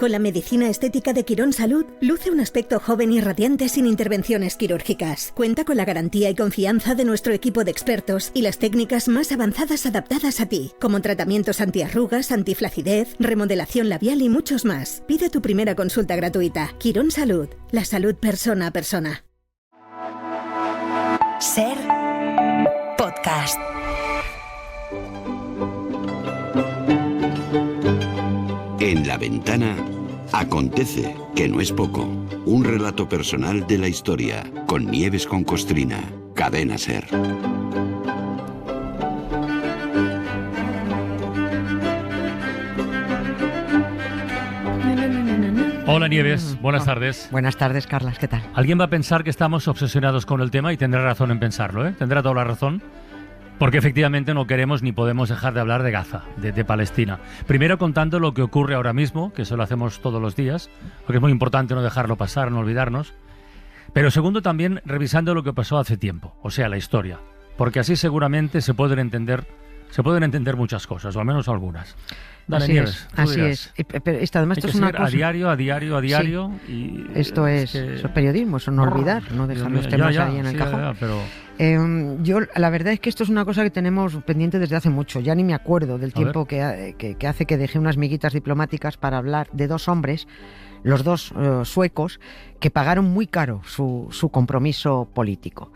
Con la medicina estética de Quirón Salud, luce un aspecto joven y radiante sin intervenciones quirúrgicas. Cuenta con la garantía y confianza de nuestro equipo de expertos y las técnicas más avanzadas adaptadas a ti, como tratamientos antiarrugas, antiflacidez, remodelación labial y muchos más. Pide tu primera consulta gratuita. Quirón Salud, la salud persona a persona. Ser podcast. En La Ventana acontece, que no es poco, un relato personal de la historia, con Nieves con Costrina, Cadena Ser. Hola Nieves, buenas tardes. Buenas tardes, Carlas, ¿qué tal? Alguien va a pensar que estamos obsesionados con el tema y tendrá razón en pensarlo, ¿eh? Tendrá toda la razón. Porque efectivamente no queremos ni podemos dejar de hablar de Gaza, de Palestina. Primero contando lo que ocurre ahora mismo, que eso lo hacemos todos los días, porque es muy importante no dejarlo pasar, no olvidarnos. Pero segundo también revisando lo que pasó hace tiempo, o sea, la historia. Porque así seguramente se pueden entender muchas cosas, o al menos algunas. Dale, así Nieves, es, así es. Pero además esto es una cosa... A diario. Sí. Y esto es periodismo, eso no olvidar, no dejar los temas ahí en el cajón. Pero... yo, la verdad es que esto es una cosa que tenemos pendiente desde hace mucho. Ya ni me acuerdo del tiempo que hace que dejé unas miguitas diplomáticas para hablar de dos hombres, los dos suecos, que pagaron muy caro su compromiso político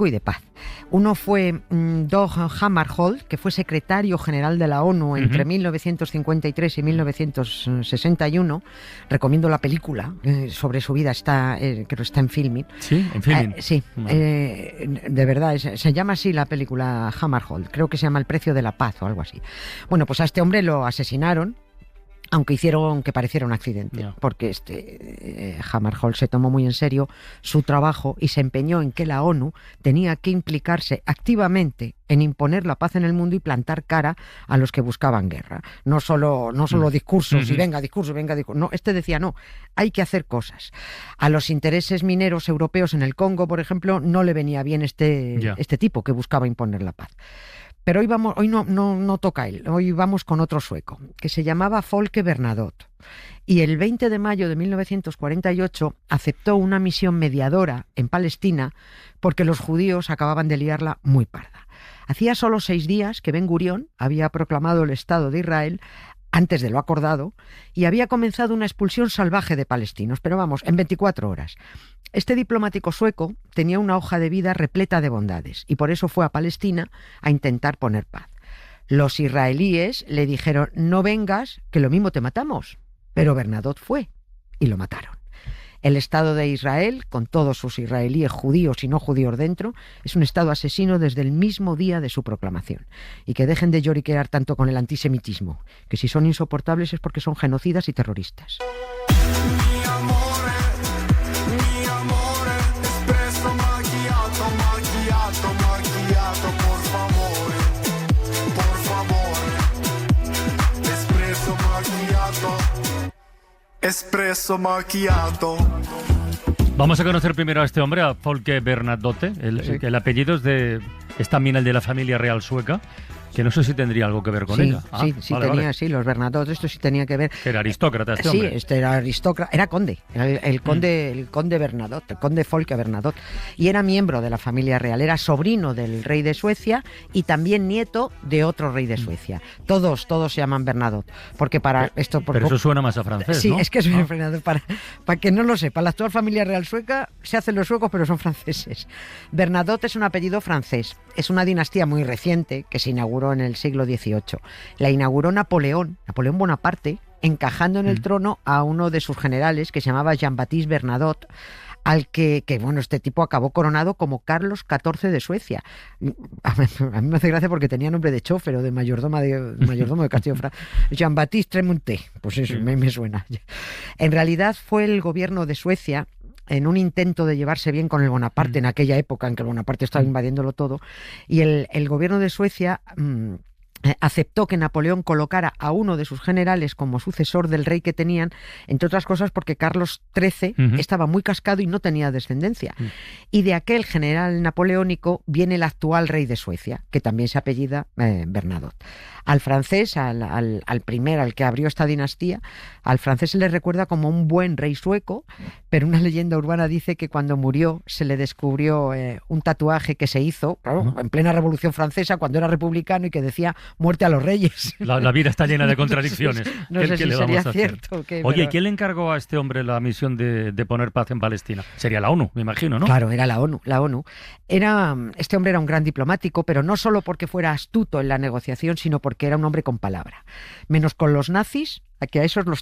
y de paz. Uno fue Dag Hammarskjöld, que fue secretario general de la ONU entre 1953 y 1961. Recomiendo la película sobre su vida, que está en Filmin. ¿Sí? ¿En Filmin? Sí, de verdad, se llama así la película Hammarskjöld. Creo que se llama El precio de la paz o algo así. Bueno, pues a este hombre lo asesinaron, aunque hicieron que pareciera un accidente, porque Hammarskjöld se tomó muy en serio su trabajo y se empeñó en que la ONU tenía que implicarse activamente en imponer la paz en el mundo y plantar cara a los que buscaban guerra. No solo discursos y venga discurso. No, decía no, hay que hacer cosas. A los intereses mineros europeos en el Congo, por ejemplo, no le venía bien este tipo que buscaba imponer la paz. Pero hoy no toca él, hoy vamos con otro sueco, que se llamaba Folke Bernadotte. Y el 20 de mayo de 1948 aceptó una misión mediadora en Palestina porque los judíos acababan de liarla muy parda. Hacía solo 6 días que Ben Gurión había proclamado el Estado de Israel antes de lo acordado, y había comenzado una expulsión salvaje de palestinos, pero vamos, en 24 horas. Este diplomático sueco tenía una hoja de vida repleta de bondades, y por eso fue a Palestina a intentar poner paz. Los israelíes le dijeron, no vengas, que lo mismo te matamos. Pero Bernadotte fue, y lo mataron. El Estado de Israel, con todos sus israelíes judíos y no judíos dentro, es un Estado asesino desde el mismo día de su proclamación. Y que dejen de lloriquear tanto con el antisemitismo, que si son insoportables es porque son genocidas y terroristas. Espresso macchiato. Vamos a conocer primero a este hombre, a Folke Bernadotte. El apellido es también el de la familia real sueca, que no sé si tendría algo que ver con ella. Sí, los Bernadotte, esto sí tenía que ver. Era aristócrata este hombre. Sí, este era aristócrata, era conde, el conde Bernadotte, el conde Folke Bernadotte, y era miembro de la familia real, era sobrino del rey de Suecia y también nieto de otro rey de Suecia. Todos se llaman Bernadotte, porque para esto... Pero eso suena más a francés, sí, ¿no? es que es Bernadotte, para que no lo sepa, la actual familia real sueca se hacen los suecos, pero son franceses. Bernadotte es un apellido francés, es una dinastía muy reciente que se inauguró en el siglo XVIII. La inauguró Napoleón Bonaparte, encajando en el trono a uno de sus generales que se llamaba Jean-Baptiste Bernadotte, al que este tipo acabó coronado como Carlos XIV de Suecia. A mí me hace gracia porque tenía nombre de chofer o de mayordomo de Castillo Francia. Jean-Baptiste Tremonté, pues eso me suena. En realidad fue el gobierno de Suecia, en un intento de llevarse bien con el Bonaparte en aquella época en que el Bonaparte estaba invadiéndolo todo, y el gobierno de Suecia aceptó que Napoleón colocara a uno de sus generales como sucesor del rey que tenían, entre otras cosas porque Carlos XIII estaba muy cascado y no tenía descendencia. Y de aquel general napoleónico viene el actual rey de Suecia, que también se apellida Bernadotte. Al francés, al que abrió esta dinastía, al francés se le recuerda como un buen rey sueco, pero una leyenda urbana dice que cuando murió se le descubrió un tatuaje que se hizo, claro, en plena Revolución Francesa, cuando era republicano, y que decía muerte a los reyes. La vida está llena de contradicciones. No sé si sería cierto. Oye, ¿quién le encargó a este hombre la misión de poner paz en Palestina? Sería la ONU, me imagino, ¿no? Claro, era la ONU. Este hombre era un gran diplomático, pero no solo porque fuera astuto en la negociación, sino porque era un hombre con palabra. Menos con los nazis, que a esos los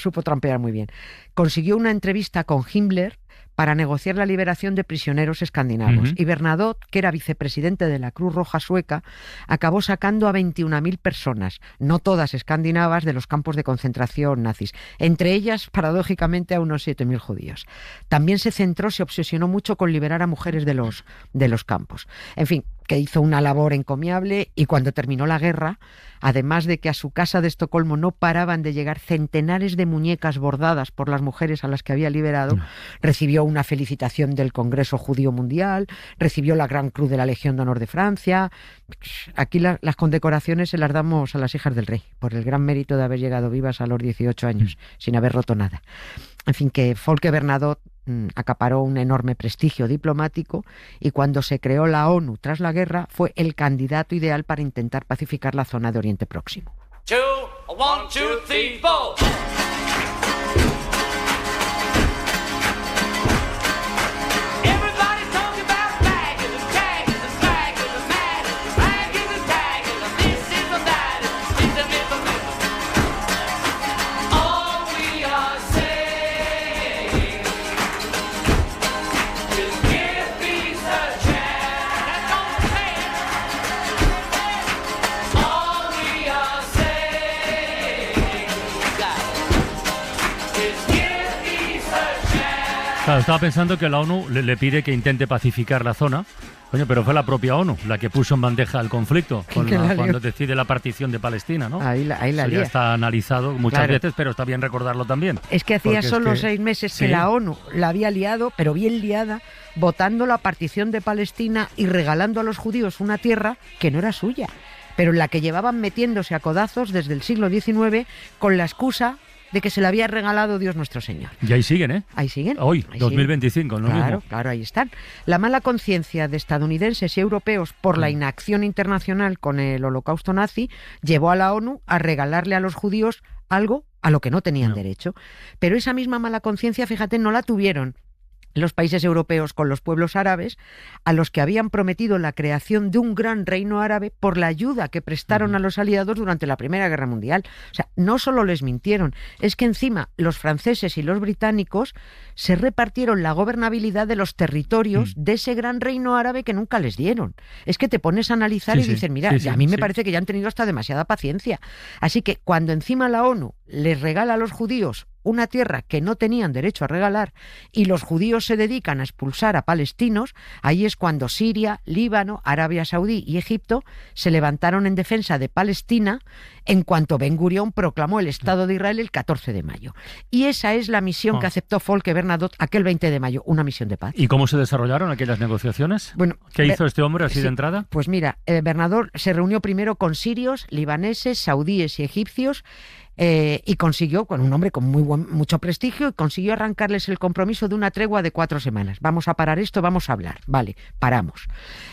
supo trampear muy bien. Consiguió una entrevista con Himmler para negociar la liberación de prisioneros escandinavos. Y Bernadotte, que era vicepresidente de la Cruz Roja Sueca, acabó sacando a 21.000 personas, no todas escandinavas, de los campos de concentración nazis. Entre ellas, paradójicamente, a unos 7.000 judíos. También se obsesionó mucho con liberar a mujeres de los campos. En fin, que hizo una labor encomiable, y cuando terminó la guerra, además de que a su casa de Estocolmo no paraban de llegar centenares de muñecas bordadas por las mujeres a las que había liberado, recibió una felicitación del Congreso Judío Mundial, recibió la Gran Cruz de la Legión de Honor de Francia. Aquí las condecoraciones se las damos a las hijas del rey, por el gran mérito de haber llegado vivas a los 18 años, sin haber roto nada. En fin, que Folke Bernadotte acaparó un enorme prestigio diplomático, y cuando se creó la ONU tras la guerra fue el candidato ideal para intentar pacificar la zona de Oriente Próximo. 1, 2, 3, 4. Claro, estaba pensando que la ONU le pide que intente pacificar la zona. Coño, pero fue la propia ONU la que puso en bandeja el conflicto cuando decide la partición de Palestina, ¿no? Ahí la Eso ya está analizado muchas veces, pero está bien recordarlo también. Es que hacía solo 6 meses que la ONU la había liado, pero bien liada, votando la partición de Palestina y regalando a los judíos una tierra que no era suya, pero en la que llevaban metiéndose a codazos desde el siglo XIX con la excusa de que se le había regalado Dios nuestro Señor. Y ahí siguen, ¿eh? Ahí siguen. Hoy, ahí 2025, siguen. ¿no? Claro, mismo. claro, ahí están. La mala conciencia de estadounidenses y europeos por la inacción internacional con el holocausto nazi llevó a la ONU a regalarle a los judíos algo a lo que no tenían derecho. Pero esa misma mala conciencia, fíjate, no la tuvieron los países europeos con los pueblos árabes, a los que habían prometido la creación de un gran reino árabe por la ayuda que prestaron a los aliados durante la Primera Guerra Mundial. O sea, no solo les mintieron, es que encima los franceses y los británicos se repartieron la gobernabilidad de los territorios de ese gran reino árabe que nunca les dieron. Es que te pones a analizar y dices, mira, a mí me parece que ya han tenido hasta demasiada paciencia. Así que cuando encima la ONU les regala a los judíos una tierra que no tenían derecho a regalar, y los judíos se dedican a expulsar a palestinos, ahí es cuando Siria, Líbano, Arabia Saudí y Egipto se levantaron en defensa de Palestina en cuanto Ben Gurión proclamó el Estado de Israel el 14 de mayo. Y esa es la misión que aceptó Folke Bernadotte aquel 20 de mayo, una misión de paz. ¿Y cómo se desarrollaron aquellas negociaciones? Bueno, ¿qué hizo este hombre así de entrada? Pues mira, Bernadotte se reunió primero con sirios, libaneses, saudíes y egipcios, y consiguió, con un hombre con mucho prestigio, y consiguió arrancarles el compromiso de una tregua de 4 semanas. Vamos a parar esto, vamos a hablar. Vale, paramos.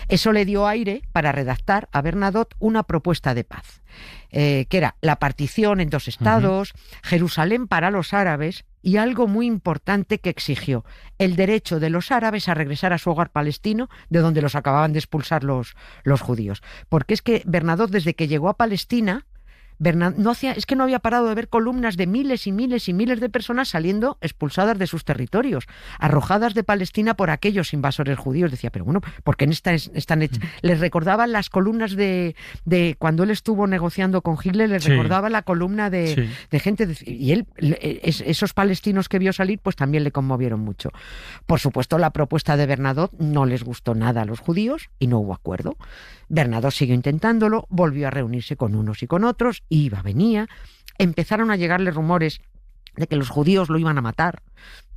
Eso le dio aire para redactar a Bernadotte una propuesta de paz, que era la partición en 2 estados, Jerusalén para los árabes, y algo muy importante que exigió: el derecho de los árabes a regresar a su hogar palestino, de donde los acababan de expulsar los judíos. Porque es que Bernadotte, desde que llegó a Palestina, Es que no había parado de ver columnas de miles y miles y miles de personas saliendo expulsadas de sus territorios, arrojadas de Palestina por aquellos invasores judíos. Decía, pero bueno, ¿por qué están hechas? Les recordaba las columnas de cuando él estuvo negociando con Hitler, les recordaba la columna de gente, y él, esos palestinos que vio salir, pues también le conmovieron mucho. Por supuesto, la propuesta de Bernadotte no les gustó nada a los judíos y no hubo acuerdo. Bernadotte siguió intentándolo, volvió a reunirse con unos y con otros, iba, venía. Empezaron a llegarle rumores de que los judíos lo iban a matar.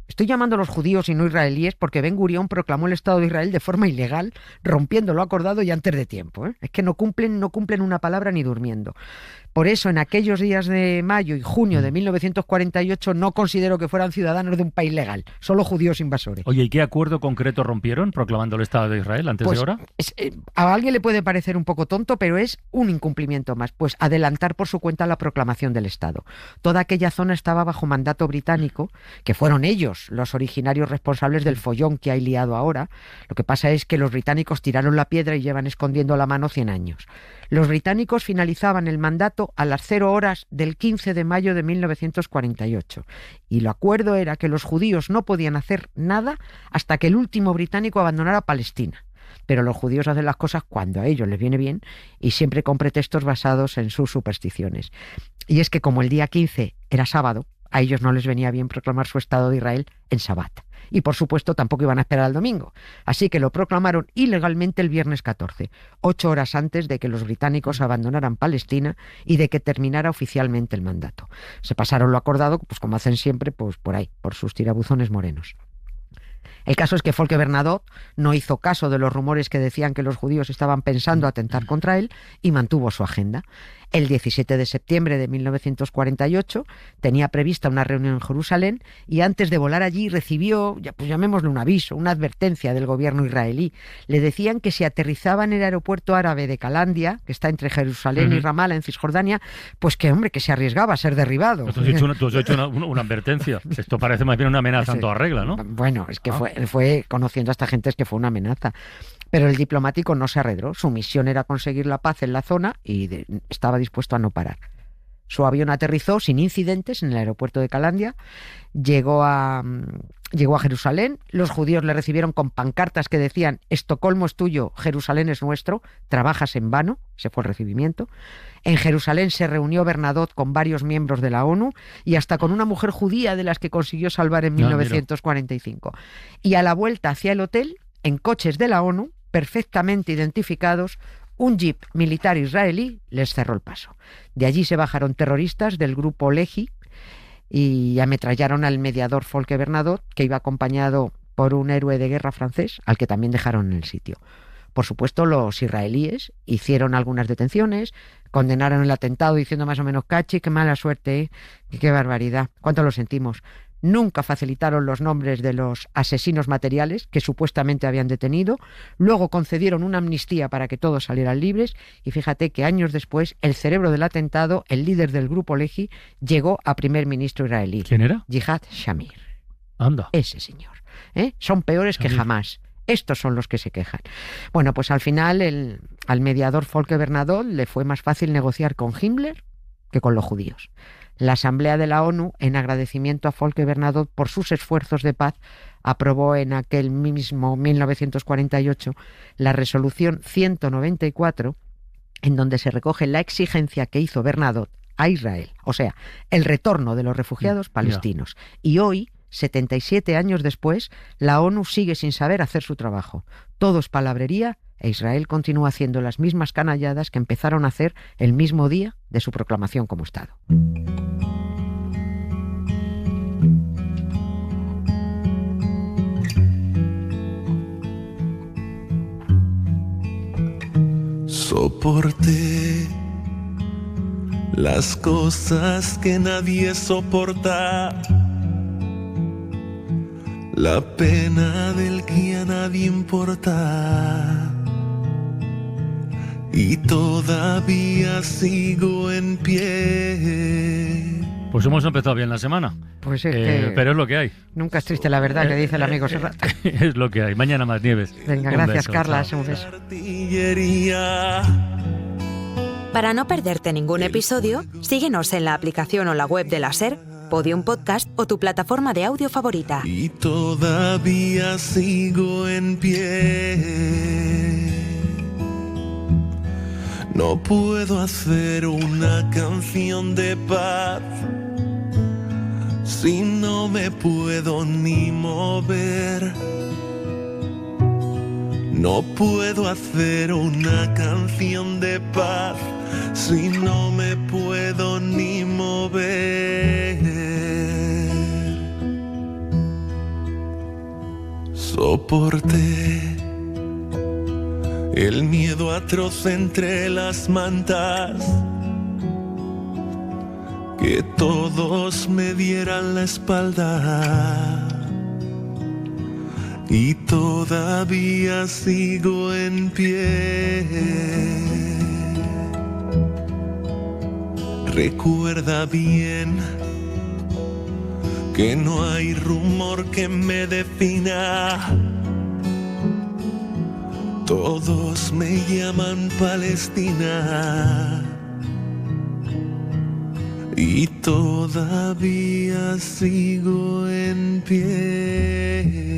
Estoy llamando a los judíos y no israelíes porque Ben Gurión proclamó el Estado de Israel de forma ilegal, rompiendo lo acordado y antes de tiempo. Es que no cumplen una palabra ni durmiendo. Por eso, en aquellos días de mayo y junio de 1948 no considero que fueran ciudadanos de un país legal, solo judíos invasores. Oye, ¿y qué acuerdo concreto rompieron proclamando el Estado de Israel antes de ahora? A alguien le puede parecer un poco tonto, pero es un incumplimiento más. Pues adelantar por su cuenta la proclamación del Estado. Toda aquella zona estaba bajo mandato británico, que fueron ellos los originarios responsables del follón que hay liado ahora. Lo que pasa es que los británicos tiraron la piedra y llevan escondiendo la mano 100 años. Los británicos finalizaban el mandato a las 0 horas del 15 de mayo de 1948. Y el acuerdo era que los judíos no podían hacer nada hasta que el último británico abandonara Palestina. Pero los judíos hacen las cosas cuando a ellos les viene bien y siempre con pretextos basados en sus supersticiones. Y es que como el día 15 era sábado, a ellos no les venía bien proclamar su Estado de Israel en Sabbat. Y por supuesto tampoco iban a esperar al domingo. Así que lo proclamaron ilegalmente el viernes 14, 8 horas antes de que los británicos abandonaran Palestina y de que terminara oficialmente el mandato. Se pasaron lo acordado, pues como hacen siempre, pues por ahí, por sus tirabuzones morenos. El caso es que Folke Bernadotte no hizo caso de los rumores que decían que los judíos estaban pensando atentar contra él y mantuvo su agenda. El 17 de septiembre de 1948 tenía prevista una reunión en Jerusalén y antes de volar allí recibió, pues llamémosle un aviso, una advertencia del gobierno israelí. Le decían que si aterrizaba en el aeropuerto árabe de Calandia, que está entre Jerusalén y Ramallah en Cisjordania, pues que hombre, que se arriesgaba a ser derribado. Tú has hecho una advertencia. Esto parece más bien una amenaza en toda regla, ¿no? Bueno, es que fue conociendo a esta gente, es que fue una amenaza. Pero el diplomático no se arredró. Su misión era conseguir la paz en la zona y estaba dispuesto a no parar. Su avión aterrizó sin incidentes en el aeropuerto de Calandia, llegó a Jerusalén. Los judíos le recibieron con pancartas que decían: Estocolmo es tuyo, Jerusalén es nuestro, trabajas en vano. Ese fue el recibimiento. En Jerusalén se reunió Bernadotte con varios miembros de la ONU y hasta con una mujer judía de las que consiguió salvar en 1945. Y a la vuelta hacia el hotel, en coches de la ONU, perfectamente identificados, un jeep militar israelí les cerró el paso. De allí se bajaron terroristas del grupo Lehi y ametrallaron al mediador Folke Bernadotte, que iba acompañado por un héroe de guerra francés, al que también dejaron en el sitio. Por supuesto, los israelíes hicieron algunas detenciones, condenaron el atentado diciendo más o menos: cachi, qué mala suerte, qué barbaridad, cuánto lo sentimos. Nunca facilitaron los nombres de los asesinos materiales que supuestamente habían detenido. Luego concedieron una amnistía para que todos salieran libres. Y fíjate que años después, el cerebro del atentado, el líder del grupo Lehi, llegó a primer ministro israelí. ¿Quién era? Yihad Shamir. Anda. Ese señor. Son peores que jamás. Estos son los que se quejan. Bueno, pues al final al mediador Folke Bernadotte le fue más fácil negociar con Himmler que con los judíos. La Asamblea de la ONU, en agradecimiento a Folke Bernadotte por sus esfuerzos de paz, aprobó en aquel mismo 1948 la resolución 194, en donde se recoge la exigencia que hizo Bernadotte a Israel, o sea, el retorno de los refugiados palestinos. Y hoy, 77 años después, la ONU sigue sin saber hacer su trabajo. Todo es palabrería e Israel continúa haciendo las mismas canalladas que empezaron a hacer el mismo día de su proclamación como Estado. Soporté las cosas que nadie soporta, la pena del que a nadie importa, y todavía sigo en pie. Pues hemos empezado bien la semana. Pues es que pero es lo que hay. Nunca es triste la verdad, que dice el amigo Serrat. Es lo que hay. Mañana más, Nieves. Venga, Un gracias, beso, Carla. chao. Un beso. Artillería. Para no perderte ningún episodio, síguenos en la aplicación o la web de la SER, Podium Podcast o tu plataforma de audio favorita. Y todavía sigo en pie. No puedo hacer una canción de paz si no me puedo ni mover. No puedo hacer una canción de paz si no me puedo ni mover. Soporté el miedo atroz entre las mantas, que todos me dieran la espalda. Y todavía sigo en pie. Recuerda bien que no hay rumor que me defina. Todos me llaman Palestina. Y todavía sigo en pie.